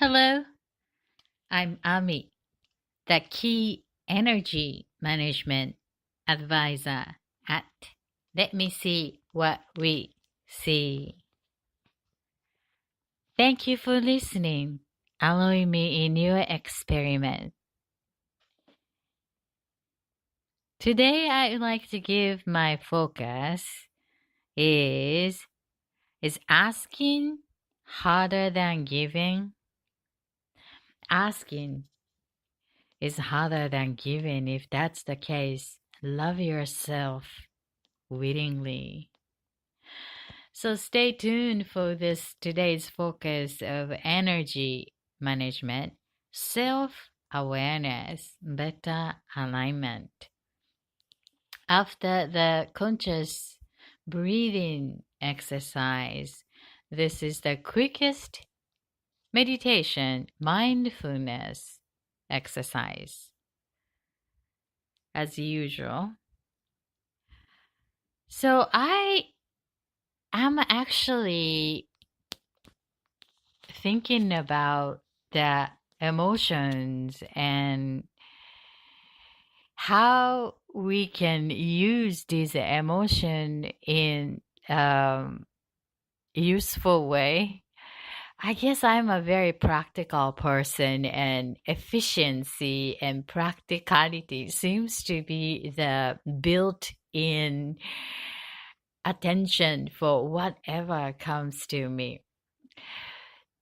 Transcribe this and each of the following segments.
Hello, I'm Ami, the Key Energy Management Advisor at Let Me See What We See. Thank you for listening, allowing me in your experiment. Today, I'd like to give my focus is is asking harder than giving. Asking is harder than giving. If that's the case, love yourself willingly. So stay tuned for this today's focus of energy management, self-awareness, better alignment. After the conscious breathing exercise, this is the quickest meditation mindfulness exercise as usual. So I'm actually thinking about the emotions and how we can use this emotion in useful way. I guess I'm a very practical person, and efficiency and practicality seems to be the built-in attention for whatever comes to me.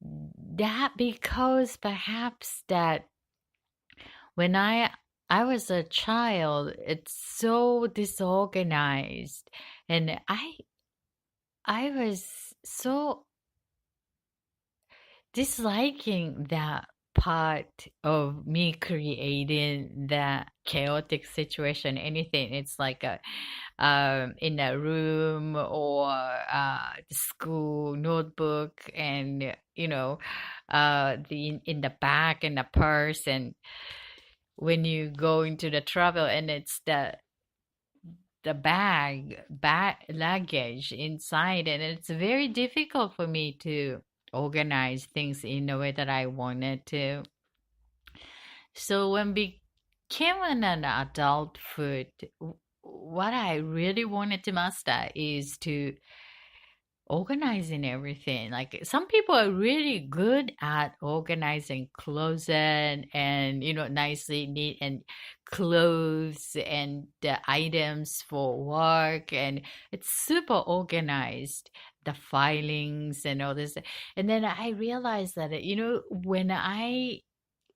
That because perhaps that when I was a child, it's so disorganized, and I was so disliking that part of me creating that chaotic situation. Anything, it's like a in a room or the school notebook, and the in the back in the purse, and when you go into the travel, and it's the bag luggage inside, and it's very difficult for me to organize things in the way that I wanted to. So when became an adulthood, what I really wanted to master is to organizing everything. Like some people are really good at organizing closet and nicely neat and clothes and the items for work, and it's super organized, the filings and all this. And then I realized that when I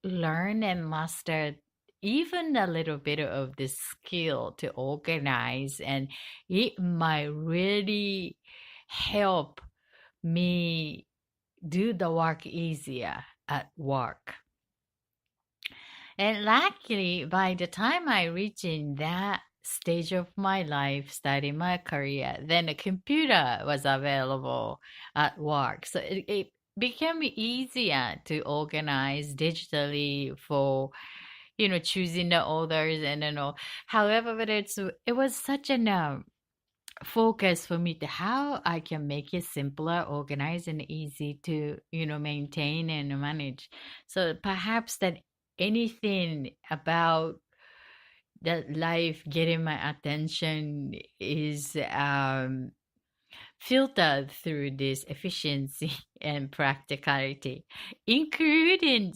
learn and master even a little bit of this skill to organize, and it might really help me do the work easier at work. And luckily, by the time I reach in that stage of my life, starting my career, then a computer was available at work. So it became easier to organize digitally for choosing the orders and all. However, but it was such an focus for me to how I can make it simpler, organized, and easy to maintain and manage. So perhaps that anything about that life getting my attention is filtered through this efficiency and practicality, including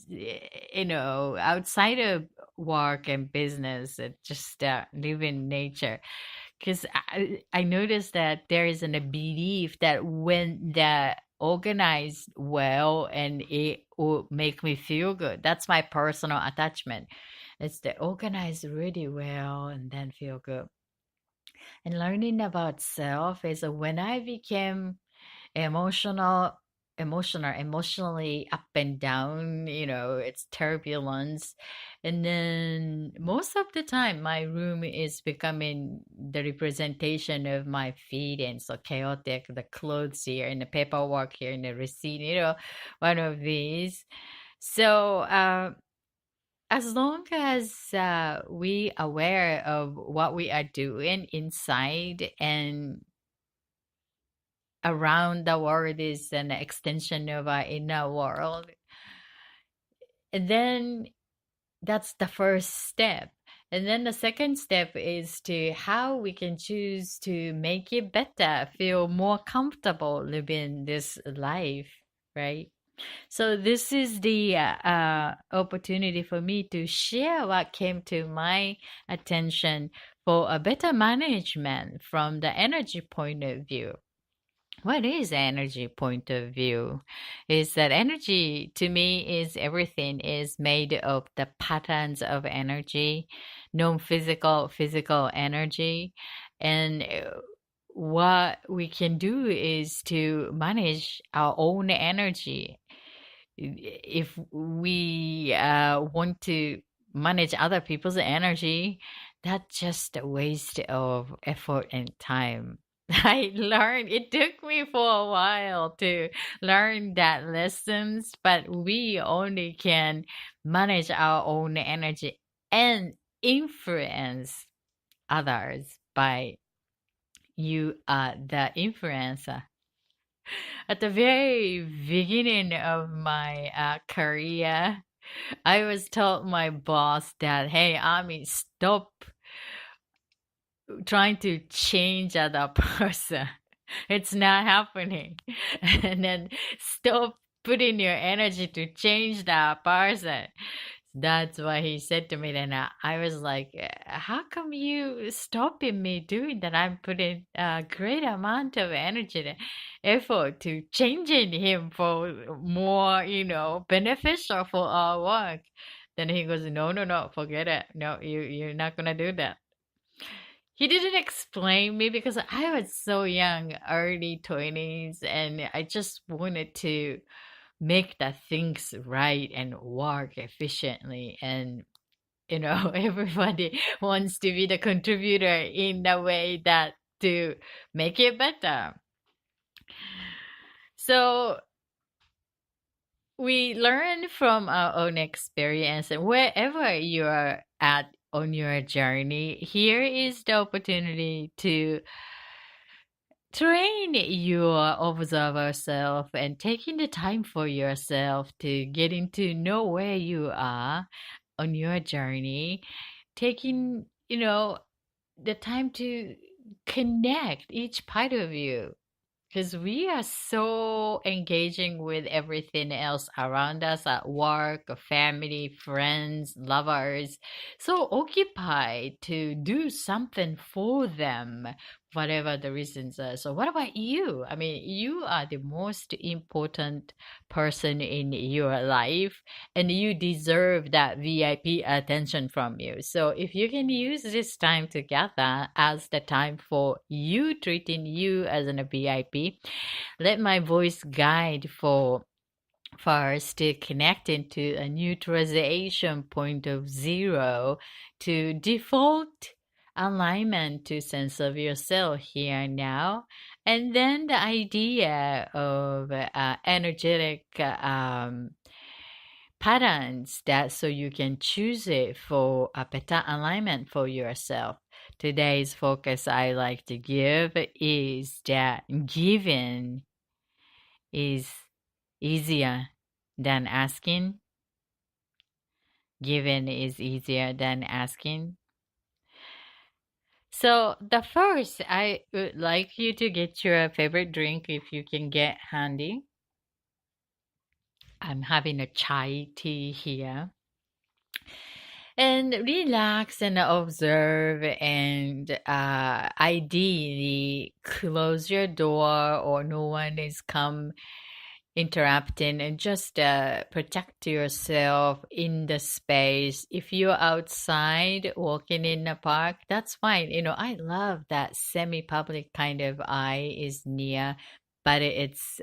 outside of work and business, just living nature. Because I noticed that there is a belief that when the organized well, and it will make me feel good. That's my personal attachment. It's the organized really well and then feel good. And learning about self is when I became emotional emotionally up and down, it's turbulence. And then most of the time my room is becoming the representation of my feelings, so chaotic, the clothes here and the paperwork here and the receipt, one of these. So as long as we aware of what we are doing inside and around the world is an extension of our inner world, And then that's the first step. And then the second step is to how we can choose to make it better, feel more comfortable living this life, right? So this is the opportunity for me to share what came to my attention for a better management from the energy point of view. What is energy point of view? Is that energy to me is everything is made of the patterns of energy, non-physical, physical energy, and what we can do is to manage our own energy. If we want to manage other people's energy, that's just a waste of effort and time. I learned, it took me for a while to learn that lessons, but we only can manage our own energy and influence others by you are the influencer. At the very beginning of my career, I was told my boss that, hey, Ami, stop trying to change other person. It's not happening. And then stop putting your energy to change that person. That's what he said to me. Then I was like, how come you stopping me doing that? I'm putting a great amount of energy and effort to changing him for more, beneficial for our work. Then he goes, no, no, no, forget it. No, you're not going to do that. He didn't explain me because I was so young, early 20s, and I just wanted to make the things right and work efficiently. And, everybody wants to be the contributor in a way that to make it better. So we learn from our own experience, and wherever you are at on your journey, here is the opportunity to train your observer self and taking the time for yourself to getting to know where you are on your journey, taking, the time to connect each part of you, because we are so engaging with everything else around us at work, family, friends, lovers, so occupied to do something for them, whatever the reasons are. So, what about you? I mean, you are the most important person in your life, and you deserve that VIP attention from you. So, if you can use this time together as the time for you treating you as a VIP, let my voice guide for us to connect into a neutralization point of zero to default alignment to sense of yourself here and now. And then the idea of energetic patterns that so you can choose it for a better alignment for yourself. Today's focus I like to give is that giving is easier than asking. Giving is easier than asking. So the first, I would like you to get your favorite drink if you can get handy. I'm having a chai tea here. And relax and observe, and ideally close your door or no one is come interrupting, and just protect yourself in the space. If you're outside walking in the park, that's fine. I love that semi-public kind of eye is near, but it's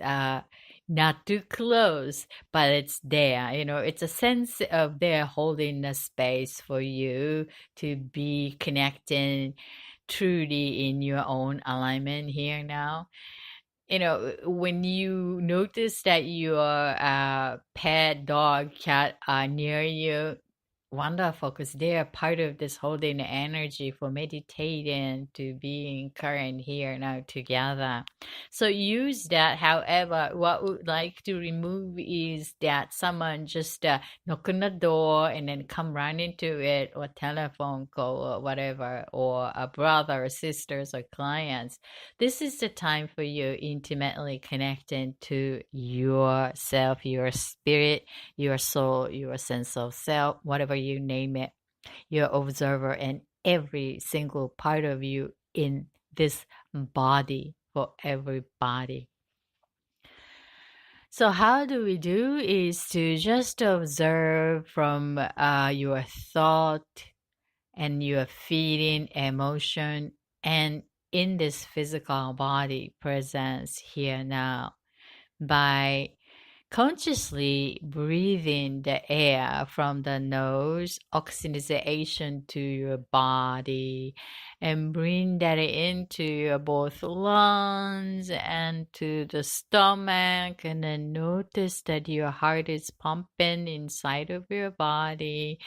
not too close, but it's there. It's a sense of they're holding the space for you to be connecting truly in your own alignment here now. When you notice that your pet, dog, cat are near you, wonderful because they are part of this holding energy for meditating to being current here now together. So use that. However, what would like to remove is that someone just knock on the door and then come run into it, or telephone call or whatever, or a brother or sisters or clients. This is the time for you intimately connecting to yourself, your spirit, your soul, your sense of self, whatever you name it, your observer, and every single part of you in this body for everybody. So how do we do is to just observe from your thought and your feeling, emotion, and in this physical body presence here now by consciously breathing the air from the nose, oxygenation to your body, and bring that into your both lungs and to the stomach, and then notice that your heart is pumping inside of your body.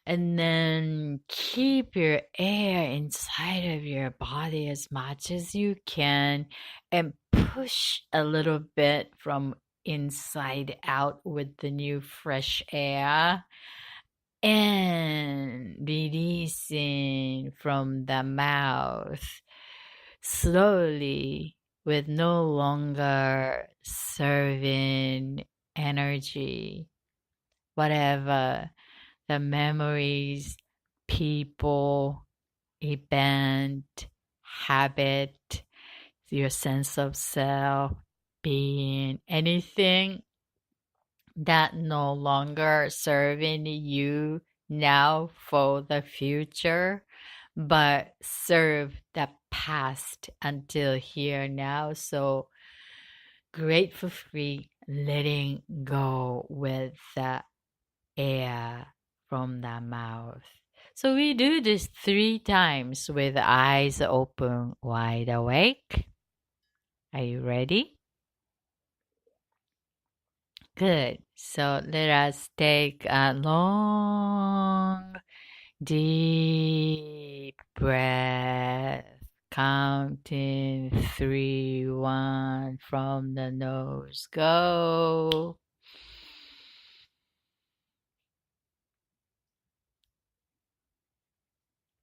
And then keep your air inside of your body as much as you can and push a little bit from inside out with the new fresh air and releasing from the mouth slowly with no longer serving energy, whatever the memories, people, event, habit, your sense of self, being, anything that no longer serving you now for the future, but serve the past until here now. So grateful free, letting go with the air from the mouth. So we do this 3 times with eyes open, wide awake. Are you ready? Good. So let us take a long, deep breath, counting 3, 1 from the nose. Go.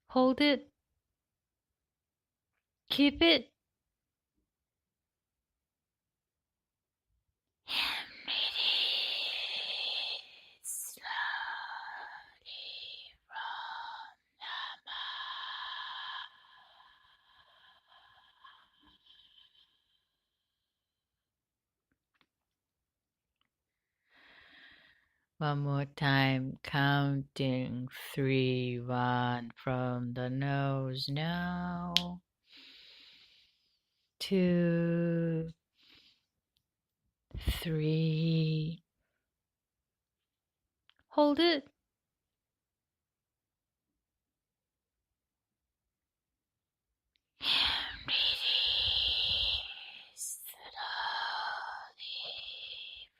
Hold it. Keep it. And release slowly from the mouth. One more time, counting 3, 1 from the nose now. 2, 3. Hold it. And release slowly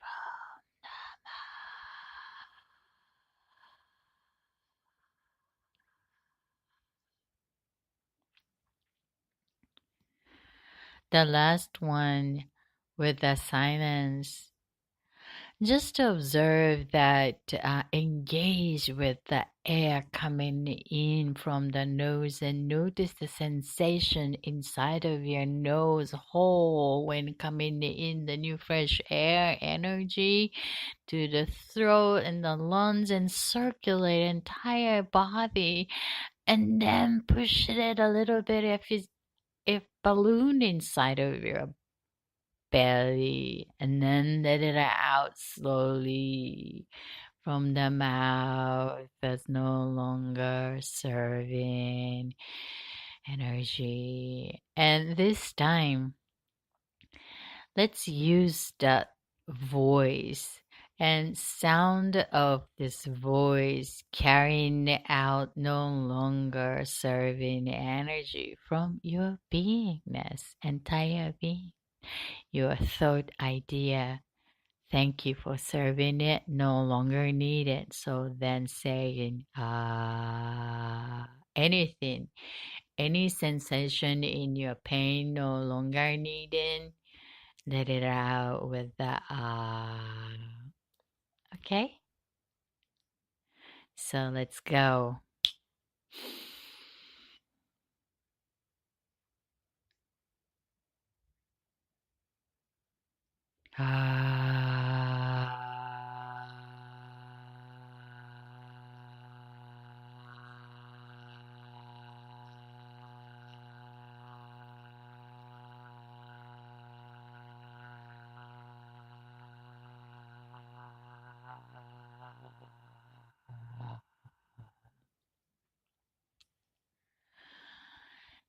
from the mouth. The last one with the silence. Just observe that, engage with the air coming in from the nose and notice the sensation inside of your nose hole when coming in the new fresh air energy to the throat and the lungs and circulate entire body, and then push it a little bit if balloon inside of your belly, and then let it out slowly from the mouth that's no longer serving energy. And this time, let's use that voice and sound of this voice carrying out no longer serving energy from your beingness, entire being. Your thought, idea, Thank you for serving it. No longer need it. So then saying anything, any sensation in your pain no longer needed. Let it out with the Okay? So let's go.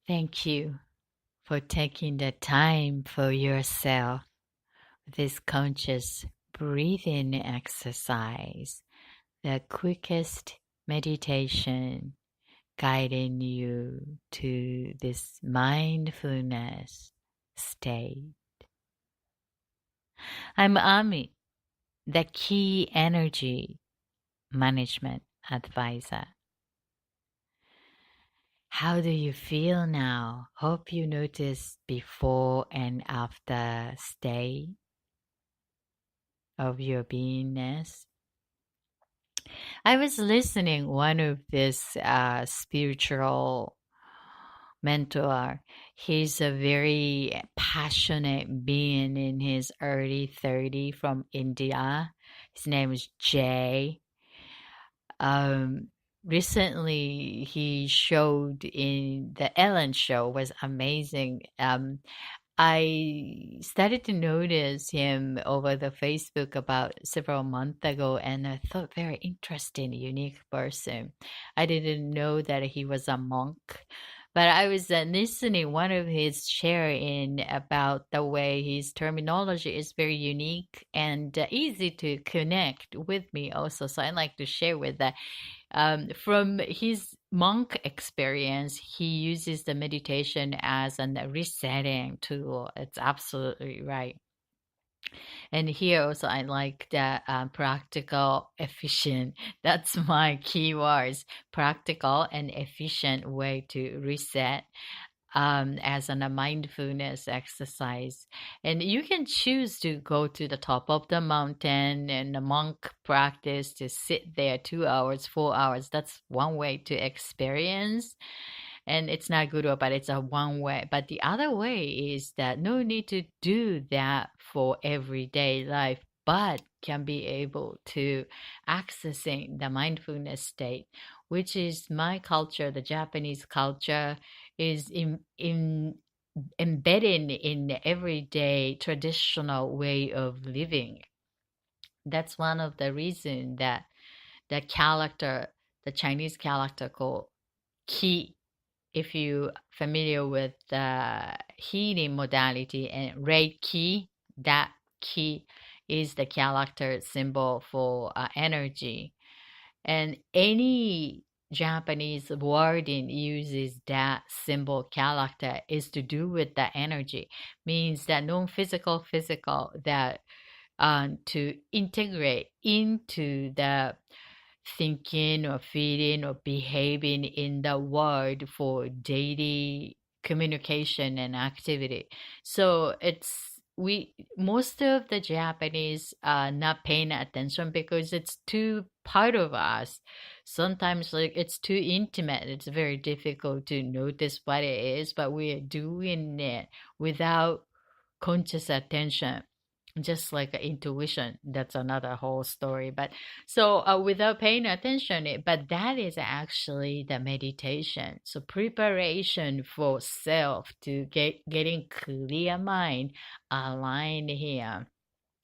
Thank you for taking the time for yourself. This conscious breathing exercise, the quickest meditation guiding you to this mindfulness state. I'm Ami, the key energy management advisor. How do you feel now? Hope you notice before and after state of your beingness. I was listening one of this spiritual mentor. He's a very passionate being in his early 30 from India. His name is Jay. Um, Recently, he showed in the Ellen show, was amazing. I started to notice him over the Facebook about several months ago, and I thought very interesting, unique person. I didn't know that he was a monk, but I was listening one of his share in about the way his terminology is very unique and easy to connect with me also. So I like to share with that. From his monk experience, he uses the meditation as a resetting tool. It's absolutely right. And here also, I like that practical, efficient. That's my keywords: practical and efficient way to reset as a mindfulness exercise. And you can choose to go to the top of the mountain and the monk practice to sit there 2 hours, 4 hours. That's one way to experience. And it's not good or bad, it's a one way. But the other way is that no need to do that for everyday life, but can be able to accessing the mindfulness state, which is my culture, the Japanese culture, is in embedded in the everyday traditional way of living. That's one of the reasons that the character, the Chinese character called Qi, if you familiar with the healing modality and Reiki, that Qi is the character symbol for energy. And any Japanese wording uses that symbol character is to do with the energy, means that non-physical, physical, that to integrate into the thinking or feeling or behaving in the world for daily communication and activity. So it's we most of the Japanese are not paying attention because it's too part of us. Sometimes like it's too intimate. It's very difficult to notice what it is, but we're doing it without conscious attention, just like intuition. That's another whole story. But so without paying attention, but that is actually the meditation. So preparation for self to getting clear mind aligned here.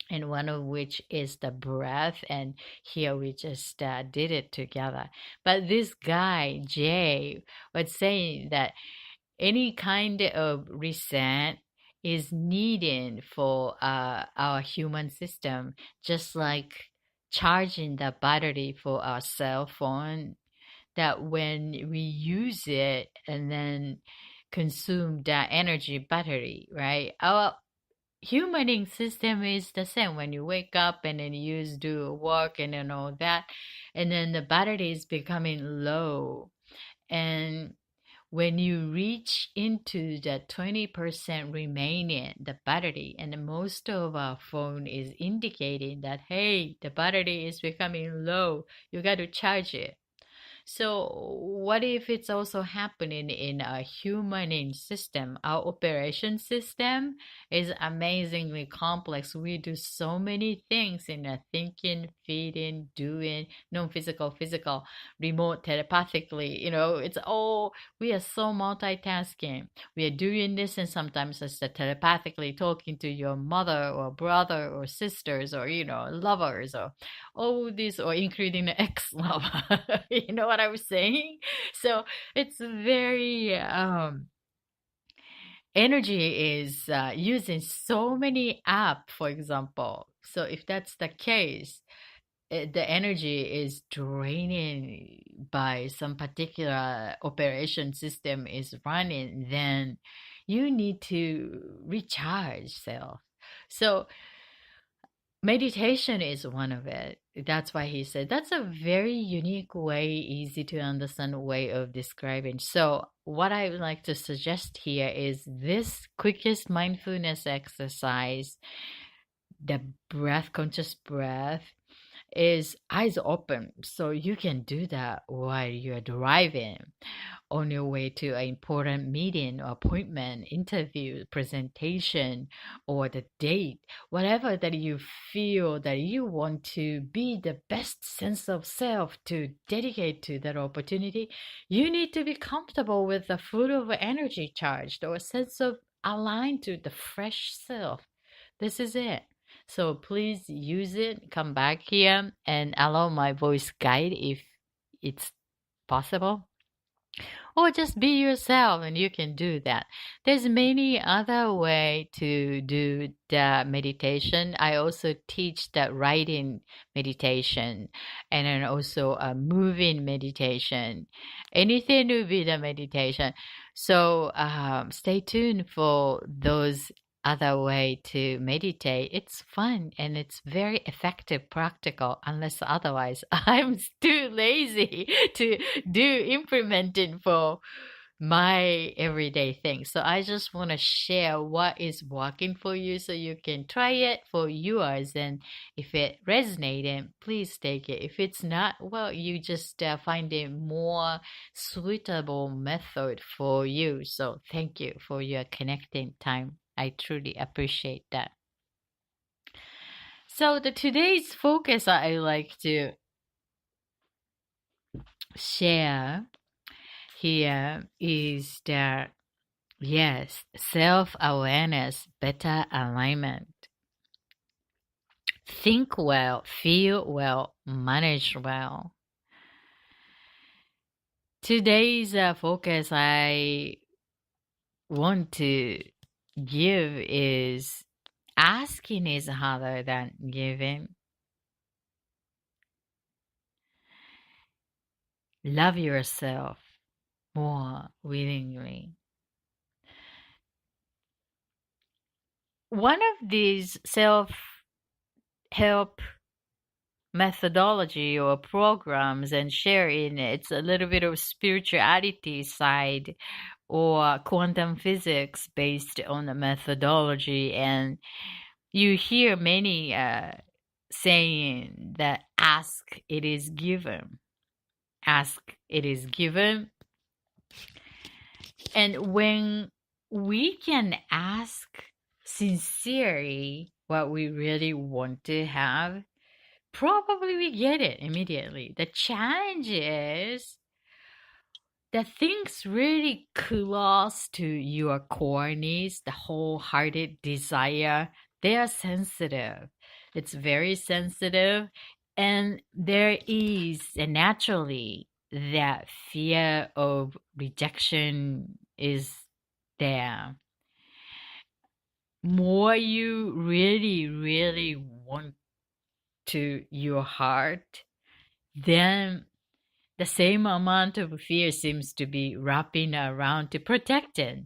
And one of which is the breath, and here we just did it together. But this guy Jay was saying that any kind of reset is needed for our human system, just like charging the battery for our cell phone, that when we use it and then consume that energy battery, right? Our humaning system is the same. When you wake up and then you do work and then all that, and then the battery is becoming low. And when you reach into the 20% remaining, the battery, and most of our phone is indicating that, hey, the battery is becoming low, you got to charge it. So, what if it's also happening in a human system? Our operation system is amazingly complex. We do so many things in a thinking, feeding, doing, non-physical, physical, remote, telepathically. It's all, we are so multitasking. We are doing this, and sometimes it's the telepathically talking to your mother or brother or sisters or, lovers or all this, or including the ex-lover. You know what I was saying? So it's very energy is using so many app, for example. So if that's the case, the energy is draining by some particular operation system is running, then you need to recharge self. So meditation is one of it. That's why he said that's a very unique way, easy to understand way of describing. So, what I would like to suggest here is this quickest mindfulness exercise, the breath, conscious breath, is eyes open. So, you can do that while you're driving, on your way to an important meeting or appointment, interview, presentation, or the date, whatever that you feel that you want to be the best sense of self to dedicate to that opportunity, you need to be comfortable with the full of energy charged or a sense of aligned to the fresh self. This is it. So please use it. Come back here and allow my voice guide if it's possible, or just be yourself, and you can do that. There's many other way to do the meditation. I also teach the writing meditation, and then also a moving meditation. Anything to be the meditation. So stay tuned for those other way to meditate. It's fun and it's very effective, practical, unless otherwise I'm too lazy to do implementing for my everyday thing. So I just want to share what is working for you so you can try it for yours. And if it resonated, please take it. If it's not, well, you just find a more suitable method for you. So thank you for your connecting time. I truly appreciate that. So the today's focus I like to share here is that, yes, self-awareness, better alignment. Think well, feel well, manage well. Today's focus I want to give is asking is harder than giving. Love yourself more willingly. One of these self help methodology or programs and sharing, it's a little bit of spirituality side or quantum physics based on the methodology, and you hear many saying that ask it is given, ask it is given. And when we can ask sincerely what we really want to have, probably we get it immediately. The challenge is that things really close to your core needs, the wholehearted desire, they are sensitive. It's very sensitive. And there is naturally that fear of rejection is there. More you really, really want to your heart, then the same amount of fear seems to be wrapping around to protect it.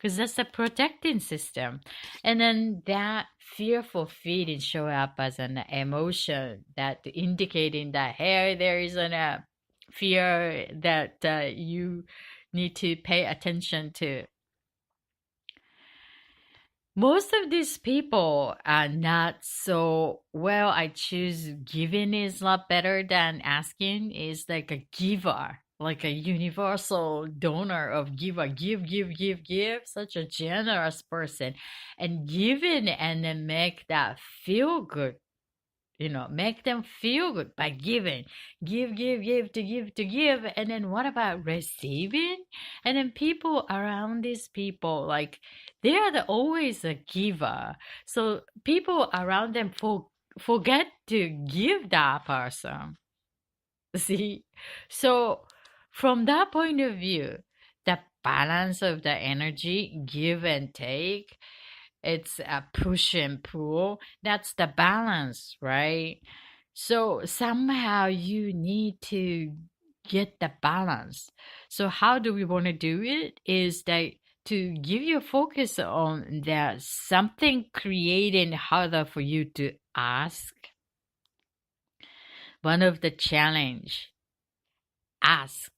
because that's a protecting system. And then that fearful feeling show up as an emotion that indicating that, hey, there is a fear that you need to pay attention to. Most of these people are not so well. I choose giving is a lot better than asking. Is like a giver, like a universal donor of giver. Give. Such a generous person, and giving and then make that feel good. Make them feel good by giving. Give. And then what about receiving? And then people around these people, like, they are always a giver. So people around them forget to give that person. See? So from that point of view, the balance of the energy, give and take, it's a push and pull. That's the balance, right? So somehow you need to get the balance. So how do we want to do it? Is that to give your focus on that something creating harder for you to ask. One of the challenge, ask,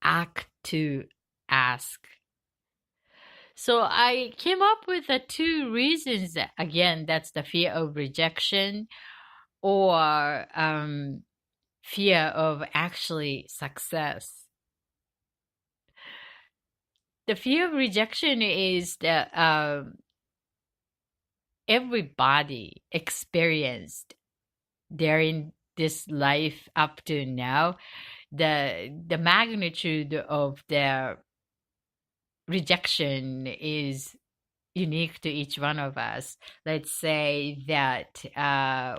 act to ask. So I came up with the two reasons. Again, that's the fear of rejection or fear of actually success. The fear of rejection is that everybody experienced during this life up to now. The magnitude of their rejection is unique to each one of us. Let's say that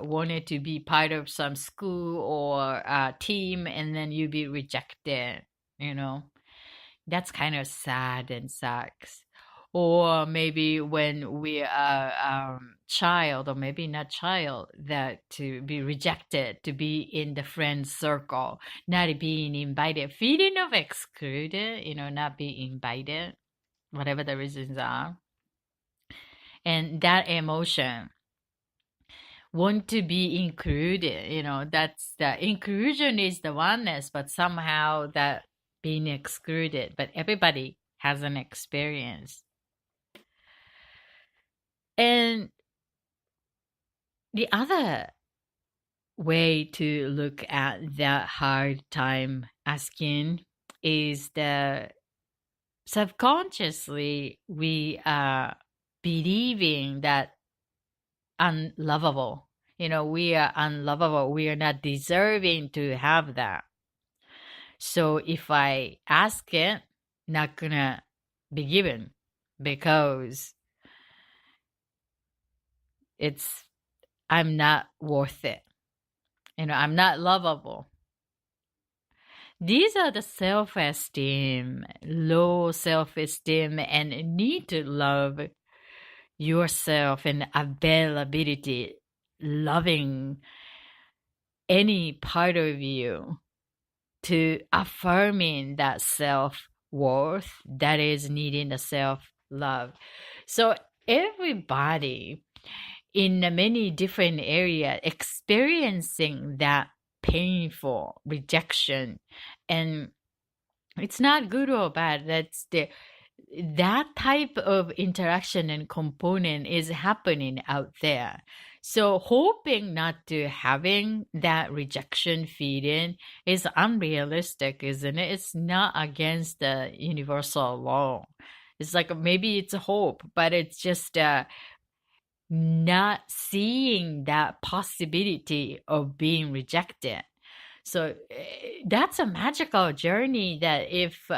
wanted to be part of some school or team and then you be rejected, that's kind of sad and sucks. Or maybe when we are child, or maybe not child, that to be rejected, to be in the friend circle, not being invited, feeling of excluded, not being invited, whatever the reasons are. And that emotion want to be included, that's the inclusion is the oneness, but somehow that being excluded, but everybody has an experience. And the other way to look at that hard time asking is that subconsciously we are believing that unlovable. We are unlovable. We are not deserving to have that. So if I ask it, not gonna be given because I'm not worth it. I'm not lovable. These are the self-esteem, low self-esteem, and need to love yourself and availability, loving any part of you, to affirming that self-worth that is needing the self-love. So everybody in many different areas experiencing that painful rejection, and it's not good or bad. That type of interaction and component is happening out there. So hoping not to having that rejection feeling is unrealistic, isn't it? It's not against the universal law. It's like maybe it's a hope, but it's just not seeing that possibility of being rejected. So that's a magical journey that if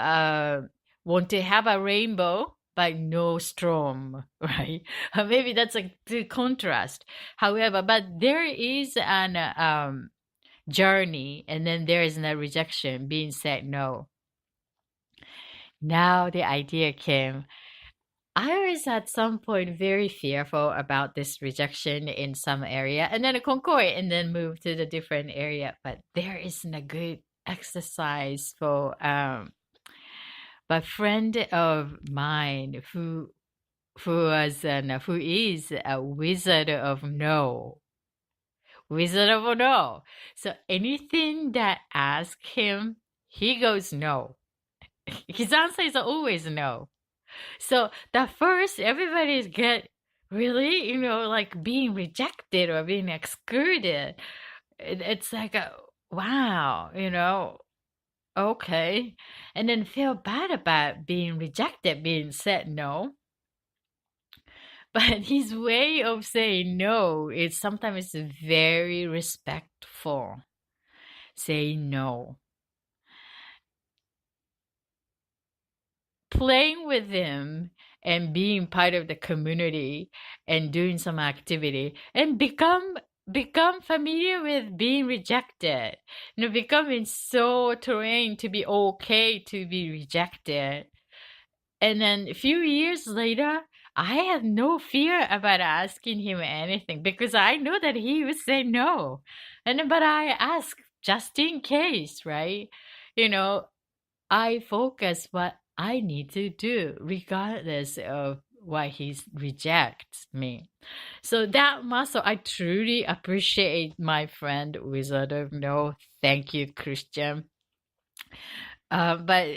want to have a rainbow but no storm, right? Maybe that's the contrast. However, but there is an journey, and then there is a rejection, being said no. Now the idea came. I was at some point very fearful about this rejection in some area, and then a concord, and then move to the different area. But there isn't a good exercise for But friend of mine who is a wizard of no. Wizard of no. So anything that ask him, he goes no. His answer is always no. So at first everybody's get really, like being rejected or being excluded. It's like wow, okay. And then feel bad about being rejected, being said no. But his way of saying no is sometimes very respectful. Say no. Playing with him and being part of the community and doing some activity and become familiar with being rejected. Becoming so trained to be okay to be rejected. And then a few years later, I had no fear about asking him anything because I know that he would say no. But I ask just in case, right? I focus what I need to do regardless of why he rejects me. So that muscle, I truly appreciate my friend Wizard of No. Thank you, Christian. But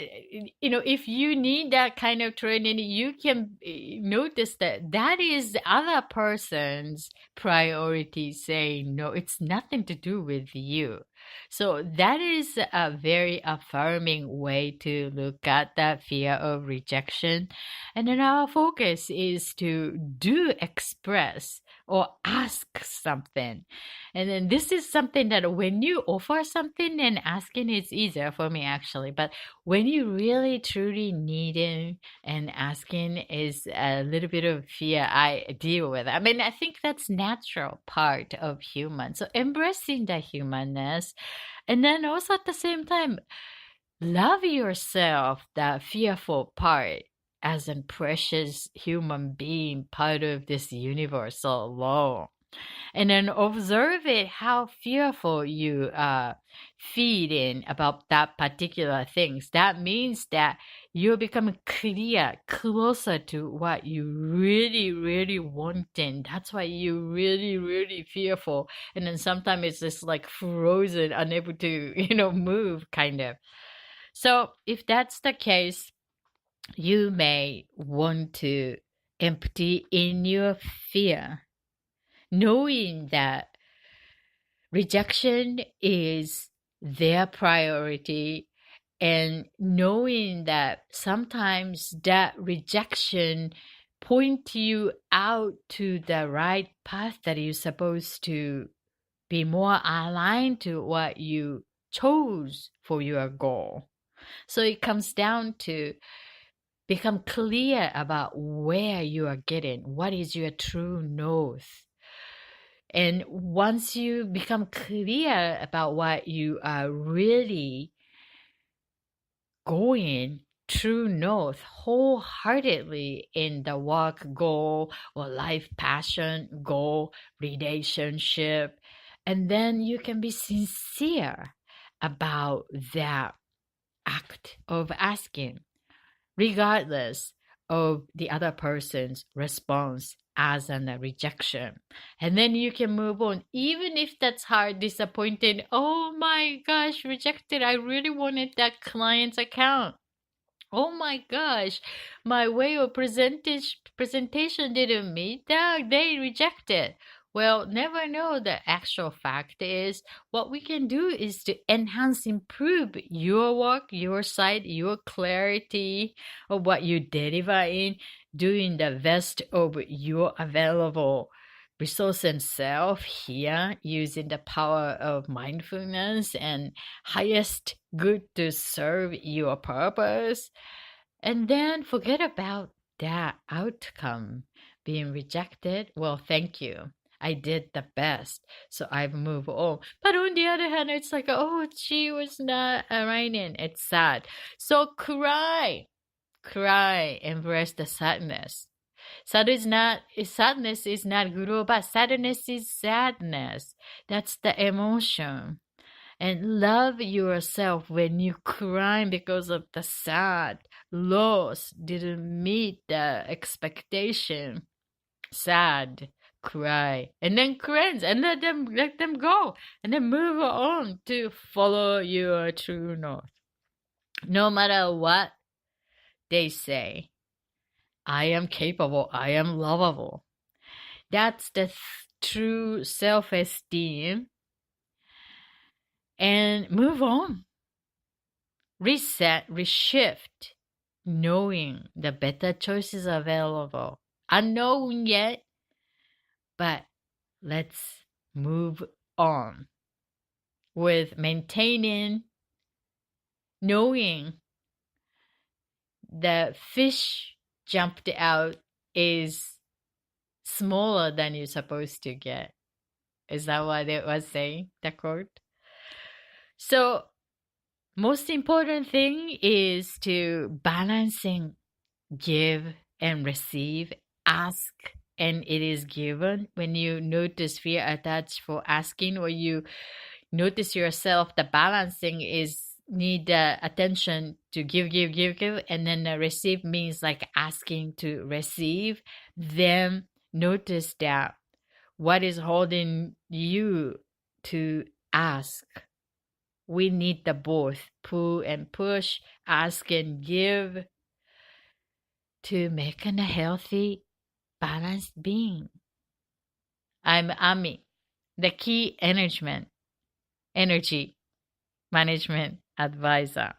if you need that kind of training, you can notice that is the other person's priority saying no. It's nothing to do with you. So that is a very affirming way to look at that fear of rejection. And then our focus is to do express or ask something. And then this is something that when you offer something and asking is easier for me actually, but when you really truly need it and asking is a little bit of fear I deal with. I mean, I think that's natural part of human. So embracing the humanness and then also at the same time, love yourself, that fearful part as a precious human being, part of this universal law. And then observe it, how fearful you are feeling about that particular things. That means that you're becoming clear, closer to what you really, really wanting. That's why you're really, really fearful. And then sometimes it's just like frozen, unable to, move kind of. So if that's the case, you may want to empty in your fear, knowing that rejection is their priority and knowing that sometimes that rejection point you out to the right path that you're supposed to be more aligned to what you chose for your goal. So it comes down to become clear about where you are getting, what is your true north. And once you become clear about what you are really going true north wholeheartedly in the work goal or life passion goal, relationship, and then you can be sincere about that act of asking, regardless of the other person's response as a rejection. And then you can move on, even if that's hard, disappointed. Oh my gosh, rejected. I really wanted that client's account. Oh my gosh, my way of presentation didn't meet that. They rejected. Well, never know. The actual fact is what we can do is to enhance, improve your work, your site, your clarity of what you deliver in, doing the best of your available resource and self here, using the power of mindfulness and highest good to serve your purpose. And then forget about that outcome being rejected. Well, thank you. I did the best. So I've moved on. But on the other hand, it's like, oh, she was not aligning. It's sad. So cry. Cry. Embrace the sadness. Sadness is not good or bad. Sadness is sadness. That's the emotion. And love yourself when you cry because of the sad loss didn't meet the expectation. Sad, cry, and then cleanse, and let them go, and then move on to follow your true north. No matter what they say, I am capable, I am lovable. That's the true self-esteem. And move on. Reset, reshift, knowing the better choices available. Unknown yet, but let's move on with maintaining, knowing the fish jumped out is smaller than you're supposed to get. Is that what it was saying, the quote? So, most important thing is to balancing give and receive, ask and it is given. When you notice fear attached for asking, or you notice yourself, the balancing is need the attention to give, and then the receive means like asking to receive. Then notice that what is holding you to ask. We need the both, pull and push, ask and give, to make a healthy, balanced being. I'm Ami, the key energy management advisor.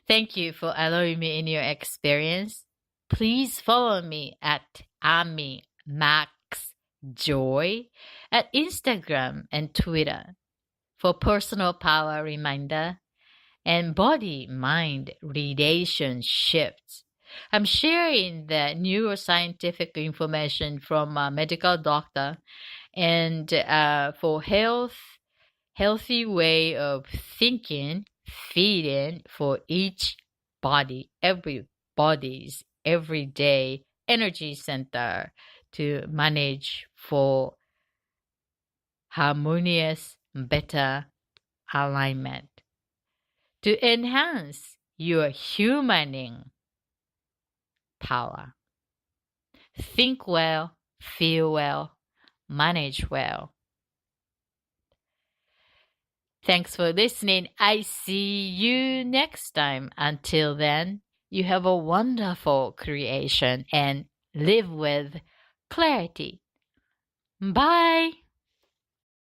Thank you for allowing me in your experience. Please follow me at Ami Max Joy at Instagram and Twitter for personal power reminder and body-mind relationships. I'm sharing the neuroscientific information from a medical doctor and for healthy way of thinking, feeding for each body, every body's everyday energy center to manage for harmonious, better alignment. To enhance your humaning power. Think well, feel well, manage well. Thanks for listening. I see you next time. Until then, you have a wonderful creation and live with clarity. Bye.